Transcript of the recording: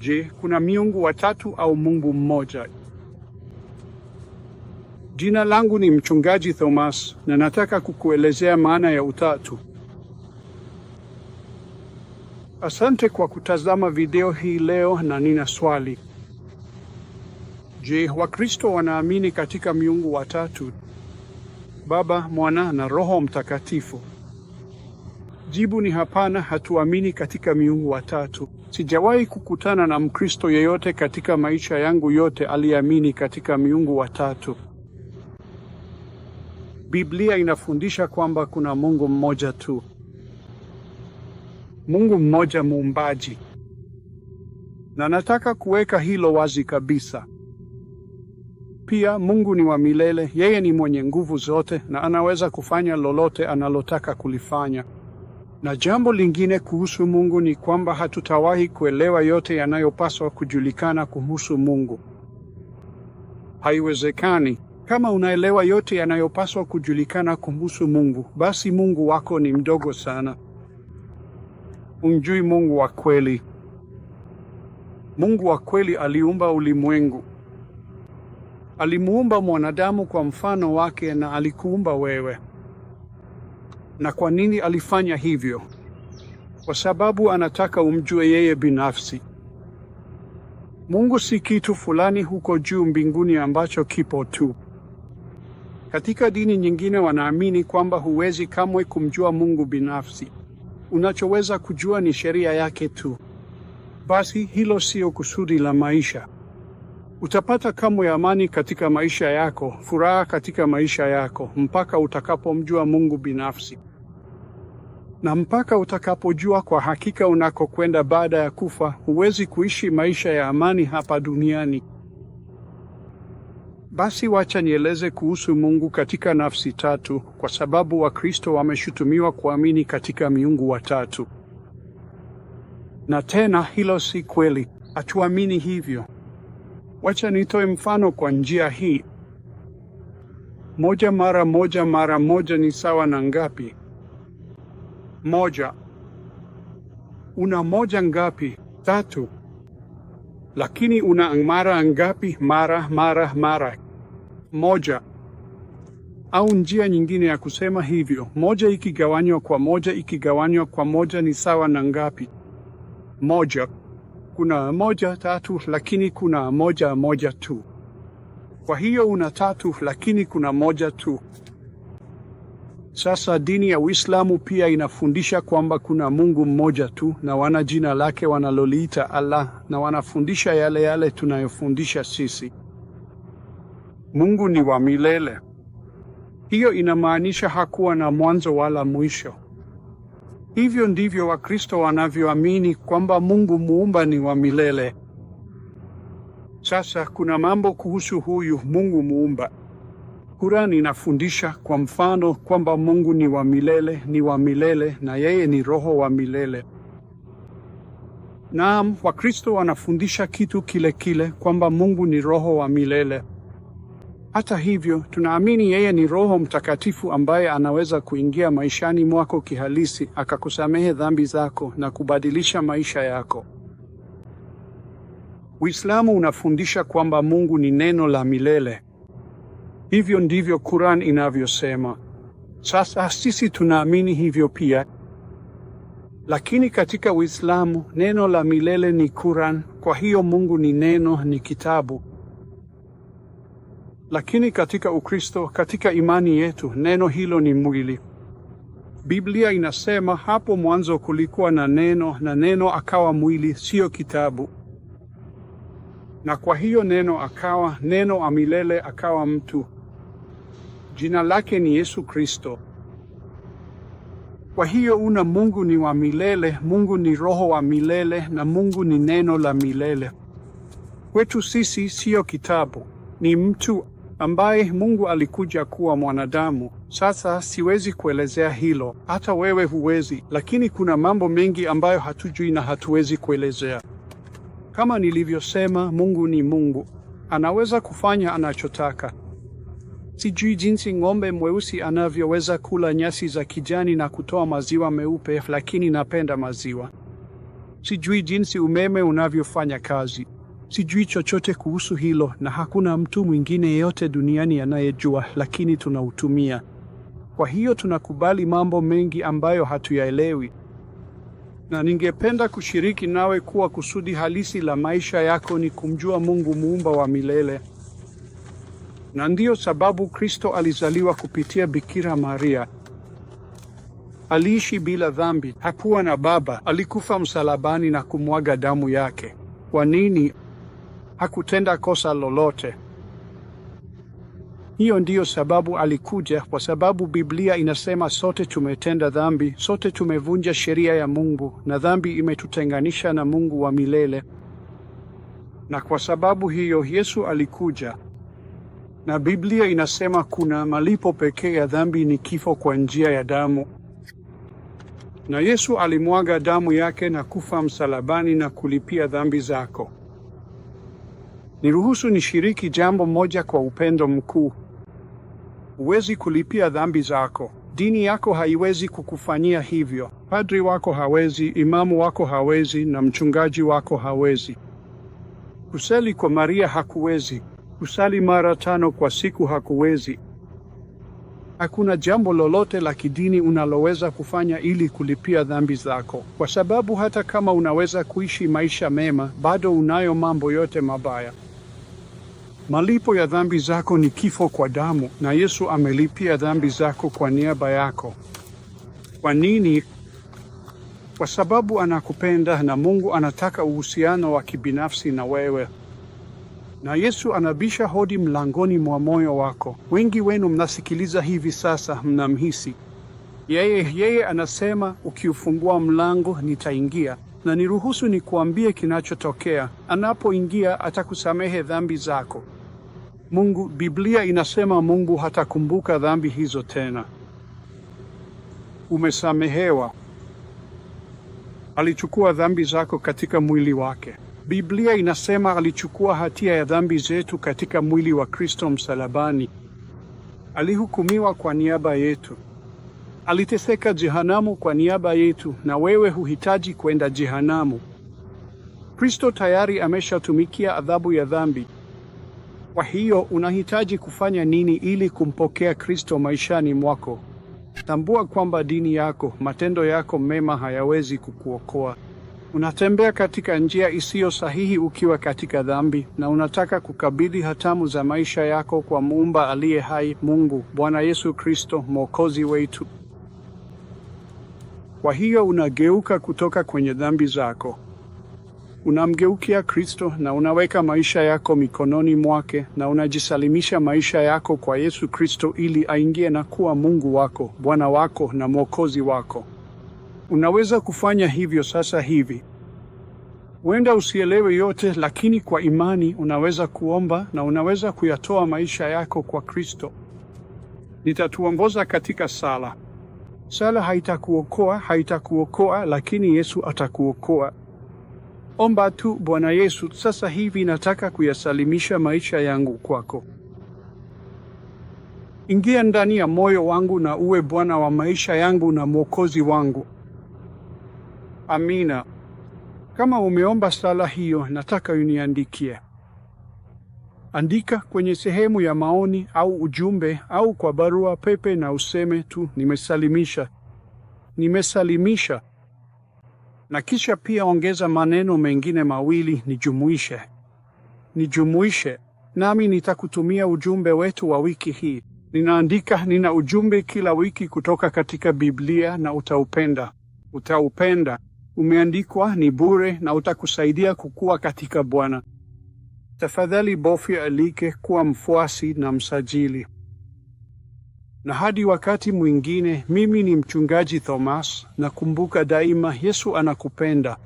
Je, kuna miungu watatu au Mungu mmoja? Jina langu ni Mchungaji Thomas na nataka kukuelezea maana ya utatu. Asante kwa kutazama video hii leo na nina swali. Je, Wakristo wanaamini katika miungu watatu? Baba, Mwana na Roho Mtakatifu? Jibu ni hapana, hatuamini katika miungu watatu. Sijawahi kukutana na Mkristo yeyote katika maisha yangu yote aliyeamini katika miungu watatu. Biblia inafundisha kwamba kuna Mungu mmoja tu. Mungu mmoja muumbaji. Na nataka kuweka hilo wazi kabisa. Pia Mungu ni wa milele, yeye ni mwenye nguvu zote na anaweza kufanya lolote analotaka kulifanya. Na jambo lingine kuhusu Mungu ni kwamba hatutawahi kuelewa yote yanayopaswa kujulikana kuhusu Mungu. Haiwezekani. Kama unaelewa yote yanayopaswa kujulikana kuhusu Mungu, basi Mungu wako ni mdogo sana. Unjui Mungu wa kweli. Mungu wa kweli aliumba ulimwengu. Alimuumba mwanadamu kwa mfano wake na alikuumba wewe. Na kwa nini alifanya hivyo? Kwa sababu anataka umjue yeye binafsi. Mungu si kitu fulani huko juu mbinguni ambacho kipo tu. Katika dini nyingine wanaamini kwamba huwezi kamwe kumjua Mungu binafsi. Unachoweza kujua ni sheria yake tu. Basi hilo sio kusudi la maisha. Utapata kamwe amani katika maisha yako, furaha katika maisha yako, mpaka utakapomjua Mungu binafsi. Na mpaka utakapojua kwa hakika unakokwenda baada ya kufa, huwezi kuishi maisha ya amani hapa duniani. Basi wacha nieleze kuhusu Mungu katika nafsi tatu, kwa sababu Wakristo wameshutumiwa kuamini katika miungu watatu. Na tena hilo si kweli. Hatuamini hivyo. Wacha nitoe mfano kwa njia hii. Moja mara moja ni sawa na ngapi? Moja. Una moja ngapi? Tatu. Lakini una mara ngapi? Mara moja. Au njia nyingine ya kusema hivyo, moja ikigawanywa kwa moja ni sawa na ngapi? Moja. Kuna moja tatu, lakini kuna moja tu. Kwa hiyo una tatu, lakini kuna moja tu. Sasa dini ya Uislamu pia inafundisha kwamba kuna Mungu mmoja tu na wana jina lake wanaloliita Allah, na wanafundisha yale yale tunayofundisha sisi. Mungu ni wa milele. Hiyo inamaanisha hakuwa na mwanzo wala mwisho. Hivyo ndivyo Wakristo wanavyoamini kwamba Mungu muumba ni wa milele. Sasa kuna mambo kuhusu huyu Mungu muumba. Qur'an inafundisha kwa mfano kwamba Mungu ni wa milele na yeye ni roho wa milele. Naam, Wakristo wanafundisha kitu kile kile kwamba Mungu ni roho wa milele. Hata hivyo, tunaamini yeye ni Roho Mtakatifu ambaye anaweza kuingia maishani mwako kihalisi, akakusamehe dhambi zako na kubadilisha maisha yako. Uislamu unafundisha kwamba Mungu ni neno la milele. Hivyo ndivyo Qur'an inavyosema. Sasa sisi tunaamini hivyo pia. Lakini katika Uislamu, neno la milele ni Qur'an, kwa hiyo Mungu ni neno, ni kitabu. Lakini katika Ukristo, katika imani yetu, neno hilo ni mwili. Biblia inasema hapo mwanzo kulikuwa na neno, na neno akawa mwili, sio kitabu. Na kwa hiyo neno wa milele akawa mtu. Jina lake ni Yesu Kristo. Kwa hiyo una Mungu ni wa milele, Mungu ni roho wa milele, na Mungu ni neno la milele. Kwetu sisi sio kitabu, ni mtu ambaye Mungu alikuja kuwa mwanadamu. Sasa siwezi kuelezea hilo, hata wewe huwezi, lakini kuna mambo mengi ambayo hatujui na hatuwezi kuelezea. Kama nilivyosema, Mungu ni Mungu. Anaweza kufanya anachotaka. Sijui jinsi ng'ombe mweusi anavyoweza kula nyasi za kijani na kutoa maziwa meupe, lakini napenda maziwa. Sijui jinsi umeme unavyofanya kazi. Sijui chochote kuhusu hilo, na hakuna mtu mwingine yeyote duniani anayejua, lakini tunautumia. Kwa hiyo tunakubali mambo mengi ambayo hatuyaelewi. Na ningependa kushiriki nawe kuwa kusudi halisi la maisha yako ni kumjua Mungu muumba wa milele. Na ndiyo sababu Kristo alizaliwa kupitia Bikira Maria. Aliishi bila dhambi, hakuwa na baba, alikufa msalabani na kumwaga damu yake. Kwa nini? Hakutenda kosa lolote. Hiyo ndiyo sababu alikuja, kwa sababu Biblia inasema sote tumetenda dhambi, sote tumevunja sheria ya Mungu, na dhambi imetutenganisha na Mungu wa milele. Na kwa sababu hiyo Yesu alikuja. Na Biblia inasema kuna malipo pekee ya dhambi ni kifo kwa njia ya damu. Na Yesu alimwaga damu yake na kufa msalabani na kulipia dhambi zako. Niruhusu nishiriki jambo moja kwa upendo mkuu. Huwezi kulipia dhambi zako. Dini yako haiwezi kukufanyia hivyo. Padri wako hawezi, imamu wako hawezi, na mchungaji wako hawezi. Kusali kwa Maria hakuwezi. Kusali mara 5 kwa siku hakuwezi. Hakuna jambo lolote la kidini unaloweza kufanya ili kulipia dhambi zako, kwa sababu hata kama unaweza kuishi maisha mema, bado unayo mambo yote mabaya. Malipo ya dhambi zako ni kifo kwa damu, na Yesu amelipia dhambi zako kwa niaba yako. Kwa nini? Kwa sababu anakupenda na Mungu anataka uhusiano wa kibinafsi na wewe. Na Yesu anabisha hodi mlangoni mwa moyo wako. Wengi wenu mnasikiliza hivi sasa mnamhisi. Yeye anasema, ukiufungua mlango nitaingia. Na niruhusu nikuambie kinachotokea. Anapoingia atakusamehe dhambi zako. Biblia inasema Mungu hatakumbuka dhambi hizo tena. Umesamehewa. Alichukua dhambi zako katika mwili wake. Biblia inasema alichukua hatia ya dhambi zetu katika mwili wa Kristo msalabani. Alihukumiwa kwa niaba yetu. Aliteseka jehanamu kwa niaba yetu, na wewe huhitaji kwenda jehanamu. Kristo tayari ameshatumikia adhabu ya dhambi. Kwa hiyo unahitaji kufanya nini ili kumpokea Kristo maishani mwako? Tambua kwamba dini yako, matendo yako mema hayawezi kukuokoa. Unatembea katika njia isiyo sahihi ukiwa katika dhambi, na unataka kukabidhi hatamu za maisha yako kwa Muumba aliye hai, Mungu, Bwana Yesu Kristo, Mwokozi wetu. Kwa hiyo unageuka kutoka kwenye dhambi zako. Unamgeukia Kristo na unaweka maisha yako mikononi mwake, na unajisalimisha maisha yako kwa Yesu Kristo ili aingie na kuwa Mungu wako, Bwana wako na Mwokozi wako. Unaweza kufanya hivyo sasa hivi. Huenda usielewe yote, lakini kwa imani unaweza kuomba na unaweza kuyatoa maisha yako kwa Kristo. Nitatuongoza katika sala. Sala haitakuokoa, lakini Yesu atakuokoa. Omba tu, Bwana Yesu, sasa hivi nataka kuyasalimisha maisha yangu kwako. Ingia ndani ya moyo wangu na uwe Bwana wa maisha yangu na Mwokozi wangu. Amina. Kama umeomba sala hiyo, nataka uniandikie. Andika kwenye sehemu ya maoni au ujumbe au kwa barua pepe na useme tu nimesalimisha. Na kisha pia ongeza maneno mengine mawili, nijumuishe. Nami nitakutumia ujumbe wetu wa wiki hii. Nina ujumbe kila wiki kutoka katika Biblia na utaupenda. Umeandikwa, ni bure na utakusaidia kukua katika Bwana. Tafadhali bofya alike kuwa mfuasi na msajili. Na hadi wakati mwingine, mimi ni mchungaji Thomas, na kumbuka daima Yesu anakupenda.